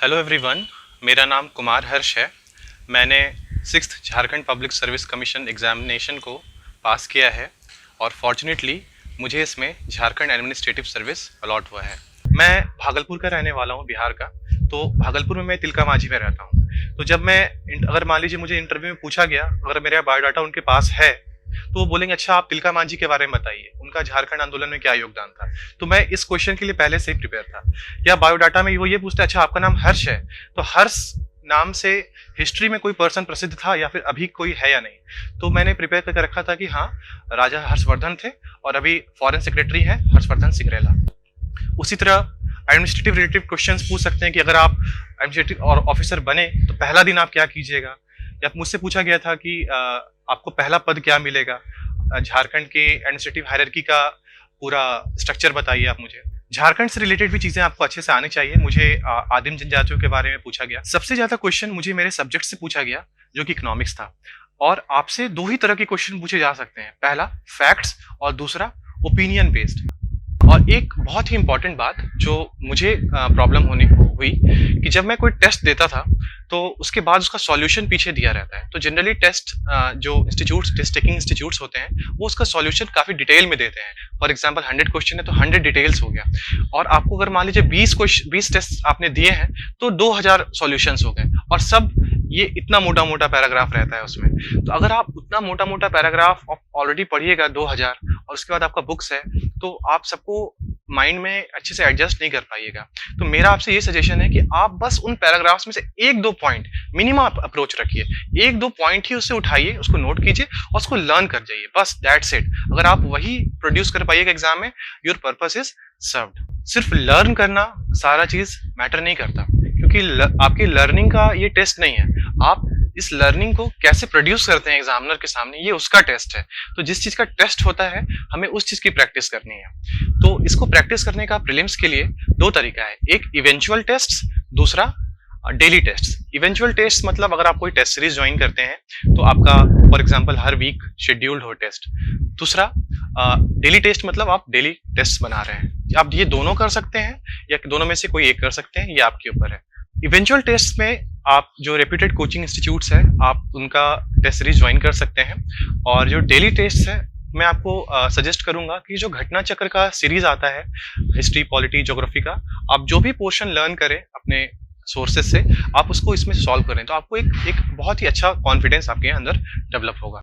Hello everyone, मेरा नाम कुमार हर्ष है। मैंने 6th Jharkhand public service commission examination को पास किया है और फॉर्चुनेटली मुझे इसमें झारखंड एडमिनिस्ट्रेटिव सर्विस अलॉट हुआ है। मैं भागलपुर का रहने वाला हूँ, बिहार का। तो भागलपुर में मैं तिलका मांझी में रहता हूँ। तो जब मैं अगर मान लीजिए मुझे इंटरव्यू में पूछा गया, अगर मेरा बायोडाटा उनके पास है तो वो बोलेंगे अच्छा आप तिलका मांझी के बारे में बताइए, उनका झारखंड आंदोलन में क्या योगदान था। तो मैं इस क्वेश्चन के लिए पहले से ही प्रिपेयर था। या बायोडाटा में वो ये पूछते अच्छा आपका नाम हर्ष है, तो हर्ष नाम से हिस्ट्री में कोई पर्सन प्रसिद्ध था या फिर अभी कोई है या नहीं। तो मैंने प्रिपेयर करके रखा था कि हाँ, राजा हर्षवर्धन थे और अभी फॉरेन सेक्रेटरी हैं हर्षवर्धन सिंगरेला। उसी तरह एडमिनिस्ट्रेटिव रिलेटेड क्वेश्चंस पूछ सकते हैं कि अगर आप एडमिनिस्ट्रेटिव और ऑफिसर बने तो पहला दिन आप क्या कीजिएगा। या मुझसे पूछा गया था कि आपको पहला पद क्या मिलेगा, झारखंड के एडमिनिस्ट्रेटिव हायरार्की का पूरा स्ट्रक्चर बताइए आप मुझे। झारखंड से रिलेटेड भी चीजें आपको अच्छे से आनी चाहिए। मुझे आदिम जनजातियों के बारे में पूछा गया। सबसे ज्यादा क्वेश्चन मुझे मेरे सब्जेक्ट से पूछा गया जो कि इकोनॉमिक्स था। और आपसे दो ही तरह के क्वेश्चन पूछे जा सकते हैं, पहला फैक्ट्स और दूसरा ओपिनियन बेस्ड। और एक बहुत ही इंपॉर्टेंट बात जो मुझे प्रॉब्लम हुई कि जब मैं कोई टेस्ट देता था तो उसके बाद उसका सॉल्यूशन पीछे दिया रहता है। तो जनरली टेस्ट जो इंस्टीट्यूट्स, टेस्ट टेकिंग इंस्टीट्यूट्स होते हैं, वो उसका सॉल्यूशन काफी डिटेल में देते हैं। फॉर एग्जांपल 100 क्वेश्चन है तो 100 डिटेल्स हो गया। और आपको अगर मान लीजिए 20 टेस्ट आपने दिए हैं तो 2000 सॉल्यूशंस हो गए और सब ये इतना मोटा मोटा पैराग्राफ रहता है उसमें। तो अगर आप उतना मोटा मोटा पैराग्राफ ऑलरेडी पढ़िएगा 2000 और उसके बाद आपका बुक्स है, तो आप सबको माइंड में अच्छे से एडजस्ट नहीं कर पाइएगा। तो मेरा आपसे ये सजेशन है कि आप बस उन पैराग्राफ्स में से एक दो पॉइंट मिनिमम अप्रोच रखिए, एक दो पॉइंट ही उससे उठाइए, उसको नोट कीजिए और उसको लर्न कर जाइए, बस दैट्स इट। अगर आप वही प्रोड्यूस कर पाइएगा एग्जाम में, योर पर्पस इज सर्व्ड। सिर्फ लर्न करना सारा चीज मैटर नहीं करता, क्योंकि आपकी लर्निंग का ये टेस्ट नहीं है। आप इस लर्निंग को कैसे प्रोड्यूस करते हैं एग्जामिनर के सामने, ये उसका टेस्ट है। तो जिस चीज का टेस्ट होता है हमें उस चीज की प्रैक्टिस करनी है। तो इसको प्रैक्टिस करने का प्रीलिम्स के लिए दो तरीका है, एक इवेंचुअल टेस्ट, दूसरा डेली टेस्ट। इवेंचुअल टेस्ट मतलब अगर आप कोई टेस्ट सीरीज ज्वाइन करते हैं तो आपका फॉर एग्जांपल हर वीक शेड्यूल्ड हो टेस्ट। दूसरा डेली टेस्ट मतलब आप डेली टेस्ट बना रहे हैं। आप ये दोनों कर सकते हैं या दोनों में से कोई एक कर सकते हैं, ये आपके ऊपर है। इवेंचुअल टेस्ट में आप जो रेप्यूटेड कोचिंग इंस्टीट्यूट्स हैं आप उनका टेस्ट सीरीज ज्वाइन कर सकते हैं। और जो डेली टेस्ट है मैं आपको सजेस्ट करूंगा कि जो घटना चक्र का सीरीज आता है, हिस्ट्री, पॉलिटी, ज्योग्राफी का, आप जो भी पोर्शन लर्न करें अपने सोर्सेज से, आप उसको इसमें सॉल्व करें तो आपको एक बहुत ही अच्छा कॉन्फिडेंस आपके अंदर डेवलप होगा।